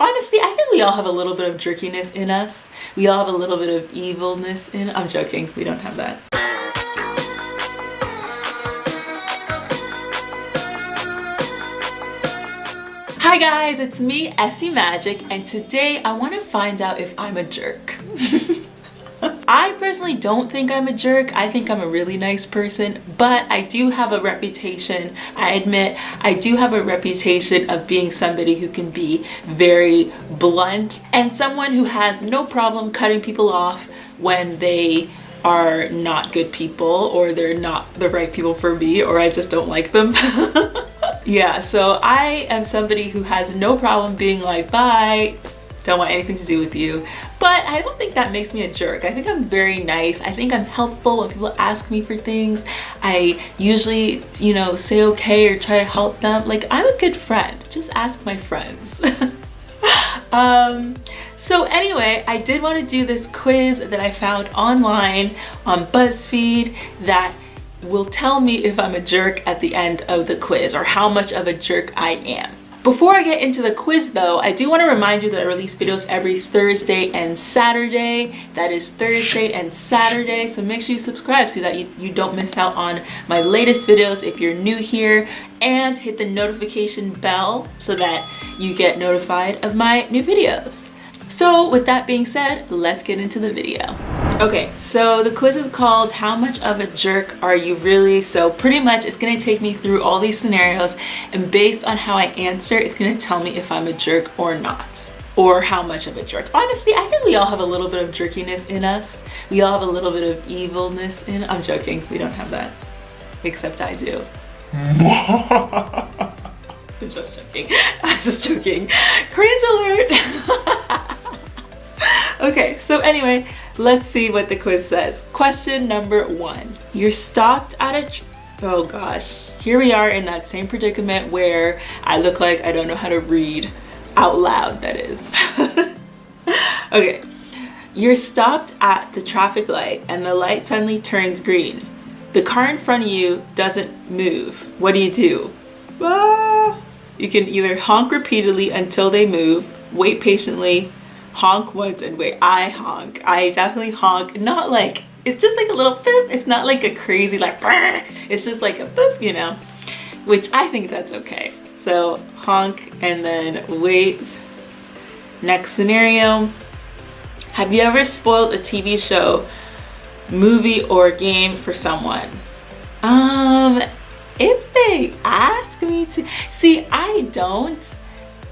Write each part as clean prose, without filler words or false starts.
Honestly, I think we all have a little bit of jerkiness in us. We all have a little bit of evilness in. I'm joking, we don't have that. Hi guys, it's me, Essie Magic, and today I want to find out if I'm a jerk. I personally don't think I'm a jerk. I think I'm a really nice person, but I do have a reputation. I admit I do have a reputation of being somebody who can be very blunt and someone who has no problem cutting people off when they are not good people or they're not the right people for me or I just don't like them. Yeah, so I am somebody who has no problem being like, bye, don't want anything to do with you. But I don't think that makes me a jerk. I think I'm very nice. I think I'm helpful when people ask me for things. I usually, say okay or try to help them. Like, I'm a good friend. Just ask my friends. So anyway, I did want to do this quiz that I found online on BuzzFeed that will tell me if I'm a jerk at the end of the quiz or how much of a jerk I am. Before I get into the quiz though, I do want to remind you that I release videos every Thursday and Saturday. That is Thursday and Saturday, so make sure you subscribe so that you don't miss out on my latest videos if you're new here, and hit the notification bell so that you get notified of my new videos. So with that being said, let's get into the video. Okay, so the quiz is called How Much of a Jerk Are You Really? So pretty much it's gonna take me through all these scenarios, and based on how I answer, it's gonna tell me if I'm a jerk or not, or how much of a jerk. Honestly, I think we all have a little bit of jerkiness in us. We all have a little bit of evilness in. I'm joking, we don't have that, except I do. I'm just joking. I'm just joking. Cringe alert. Okay, so anyway, let's see what the quiz says. Question number 1. You're stopped at a oh gosh, here we are in that same predicament where I look like I don't know how to read out loud, that is. Okay, you're stopped at the traffic light and the light suddenly turns green. The car in front of you doesn't move. What do? Ah! You can either honk repeatedly until they move, wait patiently, honk once and wait. I honk. I definitely honk. Not like, it's just like a little boop. It's not like a crazy like, brr. It's just like a boop, which I think that's okay. So honk and then wait. Next scenario. Have you ever spoiled a TV show, movie, or game for someone? If they ask me to, see, I don't,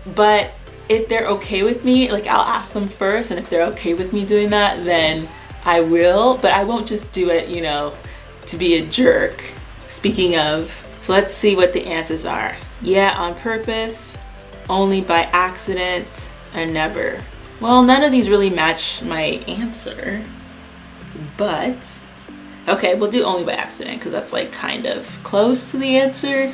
but if they're okay with me, like I'll ask them first, and if they're okay with me doing that, then I will, but I won't just do it, to be a jerk. Speaking of, so let's see what the answers are. Yeah, on purpose, only by accident, and never. Well, none of these really match my answer, but okay, we'll do only by accident because that's like kind of close to the answer.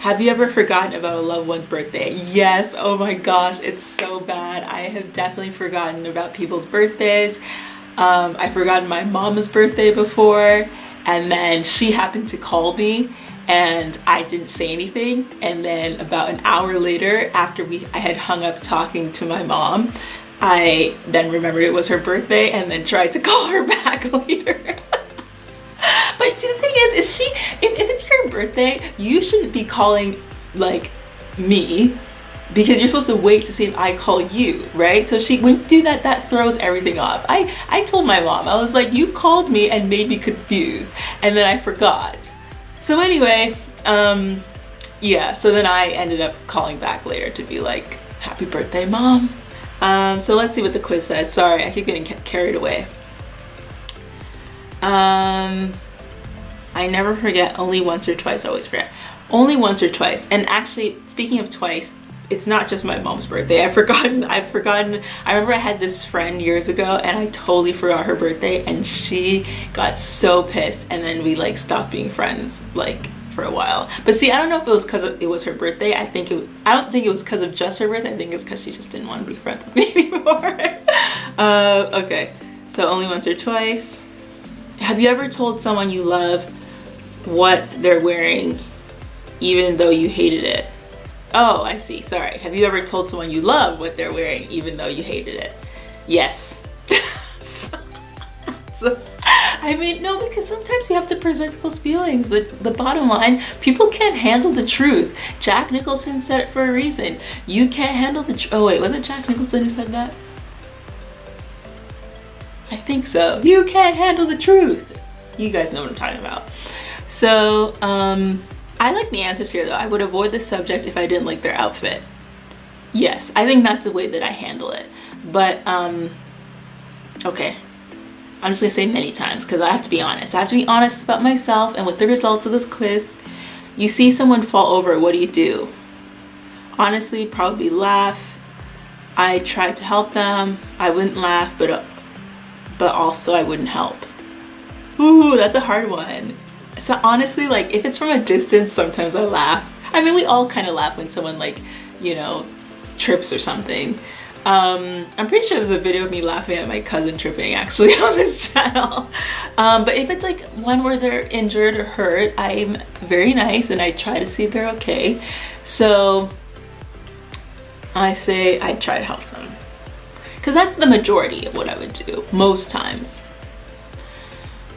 Have you ever forgotten about a loved one's birthday? Yes, oh my gosh, it's so bad. I have definitely forgotten about people's birthdays. I've forgotten my mom's birthday before, and then she happened to call me and I didn't say anything, and then about an hour later, after I had hung up talking to my mom, I then remembered it was her birthday and then tried to call her back later. But see, the thing is she, if it's her birthday, you shouldn't be calling like me, because you're supposed to wait to see if I call you, right? So when you do that, that throws everything off. I told my mom, I was like, you called me and made me confused, and then I forgot. So anyway, yeah, so then I ended up calling back later to be like, happy birthday, Mom. So let's see what the quiz says. Sorry, I keep getting carried away. I never forget, only once or twice, always forget. Only once or twice. And actually, speaking of twice, it's not just my mom's birthday. I've forgotten. I remember I had this friend years ago and I totally forgot her birthday, and she got so pissed, and then we like stopped being friends like for a while. But see, I don't know if it was because it was her birthday. I don't think it was because of just her birthday. I think it's because she just didn't want to be friends with me anymore. Okay, so only once or twice. Have you ever told someone you love what they're wearing even though you hated it? Oh, I see. Sorry. Have you ever told someone you love what they're wearing even though you hated it? Yes. so, I mean, no, because sometimes you have to preserve people's feelings. The bottom line, people can't handle the truth. Jack Nicholson said it for a reason. You can't handle the truth. Oh wait, was it Jack Nicholson who said that? I think so. You can't handle the truth. You guys know what I'm talking about. So, I like the answers here though. I would avoid the subject if I didn't like their outfit. Yes, I think that's the way that I handle it. But, okay. I'm just gonna say many times because I have to be honest. I have to be honest about myself and with the results of this quiz. You see someone fall over, what do? Honestly, probably laugh. I tried to help them. I wouldn't laugh, but also I wouldn't help. Ooh, that's a hard one. So honestly, like if it's from a distance, sometimes I laugh. I mean, we all kind of laugh when someone like, you know, trips or something. I'm pretty sure there's a video of me laughing at my cousin tripping actually on this channel. But if it's like one where they're injured or hurt, I'm very nice and I try to see if they're okay. So I say I try to help them. Because that's the majority of what I would do, most times.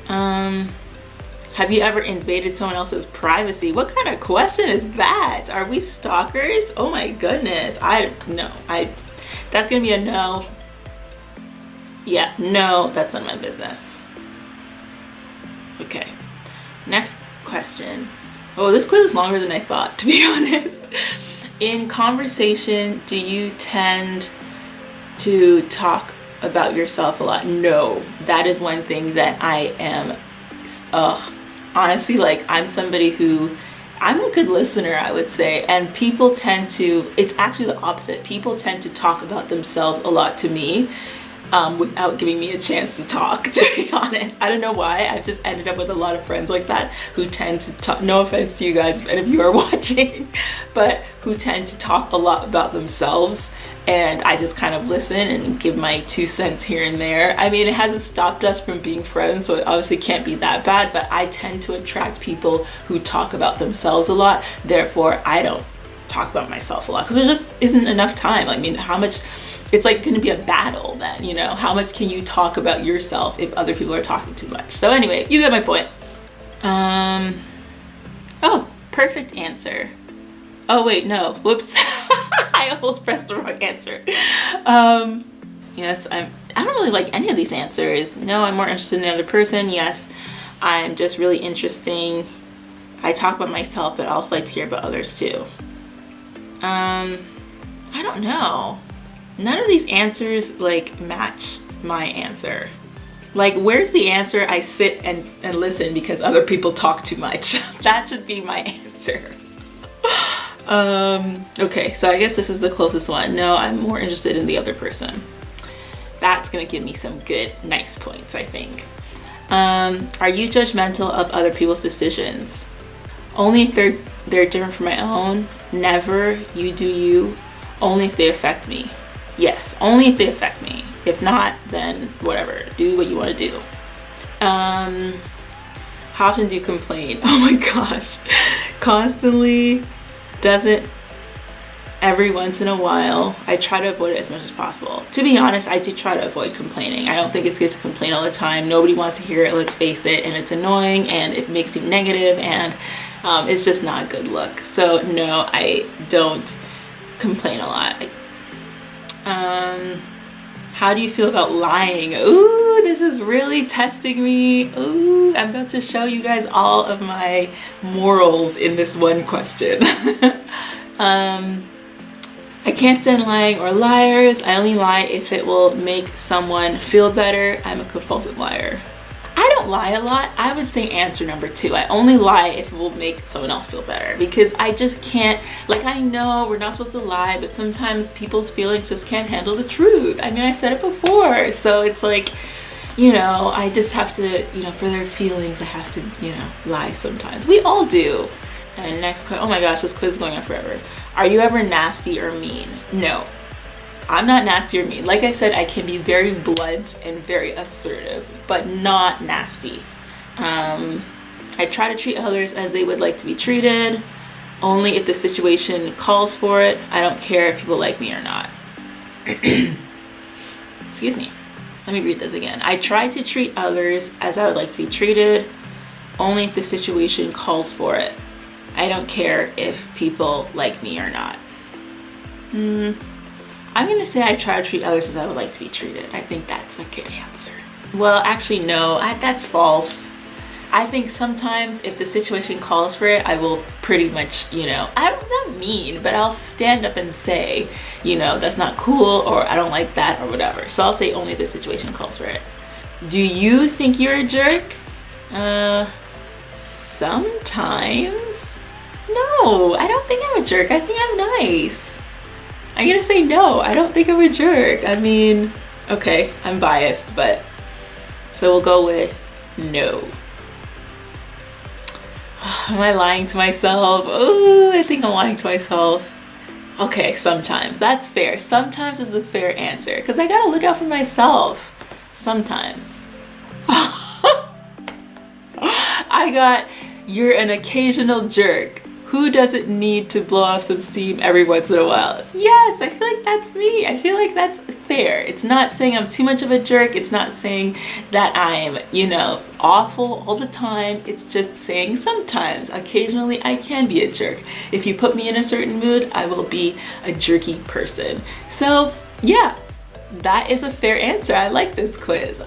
Have you ever invaded someone else's privacy? What kind of question is that? Are we stalkers? Oh my goodness. That's gonna be a no. Yeah, no, that's none of my business. Okay, next question. Oh, this quiz is longer than I thought, to be honest. In conversation, do you tend to talk about yourself a lot? No, that is one thing that I am, honestly, like I'm somebody who, I'm a good listener, I would say, and people tend to, it's actually the opposite. People tend to talk about themselves a lot to me without giving me a chance to talk, to be honest. I don't know why. I've just ended up with a lot of friends like that who tend to talk, no offense to you guys if any of you are watching, but who tend to talk a lot about themselves. And I just kind of listen and give my 2 cents here and there. I mean, it hasn't stopped us from being friends, so it obviously can't be that bad, but I tend to attract people who talk about themselves a lot. Therefore, I don't talk about myself a lot because there just isn't enough time. I mean, how much, it's like gonna be a battle then, you know? How much can you talk about yourself if other people are talking too much? So anyway, you get my point. Oh, perfect answer. Oh wait, no, whoops. I almost pressed the wrong answer. Yes, I don't really like any of these answers. No, I'm more interested in the other person. Yes, I'm just really interesting. I talk about myself, but I also like to hear about others too. I don't know. None of these answers like match my answer. Like, where's the answer? I sit and listen because other people talk too much. That should be my answer. Okay, so I guess this is the closest one. No, I'm more interested in the other person. That's gonna give me some good, nice points, I think. Are you judgmental of other people's decisions? Only if they're different from my own. Never. You do you. Only if they affect me. Yes, only if they affect me. If not, then whatever. Do what you want to do. How often do you complain? Oh my gosh. Constantly. Doesn't every once in a while. I try to avoid it as much as possible. To be honest, I do try to avoid complaining. I don't think it's good to complain all the time. Nobody wants to hear it, let's face it, and it's annoying and it makes you negative and it's just not a good look. So no, I don't complain a lot. How do you feel about lying? Ooh, this is really testing me. Ooh, I'm about to show you guys all of my morals in this one question. I can't stand lying or liars. I only lie if it will make someone feel better. I'm a compulsive liar. I don't lie a lot. I would say answer number 2. I only lie if it will make someone else feel better because I just can't, like, I know we're not supposed to lie, but sometimes people's feelings just can't handle the truth. I mean, I said it before, so it's like, you know, I just have to, you know, for their feelings, I have to, you know, lie sometimes. We all do. And next question, oh my gosh, this quiz is going on forever. Are you ever nasty or mean? No. I'm not nasty or mean. Like I said, I can be very blunt and very assertive, but not nasty. I try to treat others as they would like to be treated. only if the situation calls for it. I don't care if people like me or not. Excuse me. Let me read this again. I try to treat others as I would like to be treated, only if the situation calls for it. I don't care if people like me or not. I'm gonna say I try to treat others as I would like to be treated. I think that's a good answer. Well, actually no, that's false. I think sometimes if the situation calls for it, I will pretty much, I'm not mean, but I'll stand up and say, that's not cool, or I don't like that, or whatever. So I'll say only if the situation calls for it. Do you think you're a jerk? Sometimes. No, I don't think I'm a jerk. I think I'm nice. I'm gonna say no, I don't think I'm a jerk. I mean, okay, I'm biased, but so we'll go with no. Am I lying to myself? Oh, I think I'm lying to myself. Okay, sometimes. That's fair. Sometimes is the fair answer because I gotta look out for myself. Sometimes. I got, you're an occasional jerk. Who doesn't need to blow off some steam every once in a while? Yes, I feel like that's me. I feel like that's fair. It's not saying I'm too much of a jerk. It's not saying that I'm, awful all the time. It's just saying sometimes, occasionally I can be a jerk. If you put me in a certain mood, I will be a jerky person. So yeah, that is a fair answer. I like this quiz.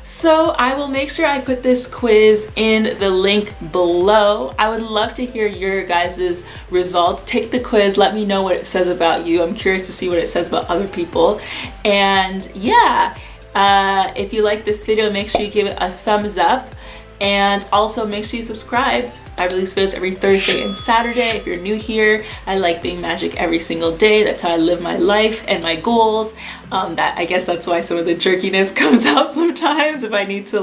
So I will make sure I put this quiz in the link below. I would love to hear your guys' results. Take the quiz, let me know what it says about you. I'm curious to see what it says about other people. And yeah, if you like this video, make sure you give it a thumbs up. And also make sure you subscribe. I release videos every Thursday and Saturday. If you're new here, I like being magic every single day. That's how I live my life and my goals. I guess that's why some of the jerkiness comes out sometimes if I need to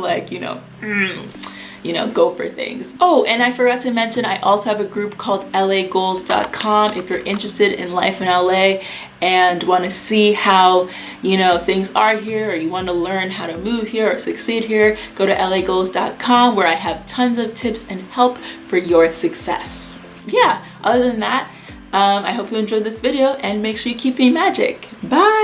go for things. Oh, and I forgot to mention, I also have a group called lagoals.com if you're interested in life in LA and want to see how, things are here, or you want to learn how to move here or succeed here, go to lagoals.com where I have tons of tips and help for your success. Yeah, other than that, I hope you enjoyed this video and make sure you keep being magic. Bye!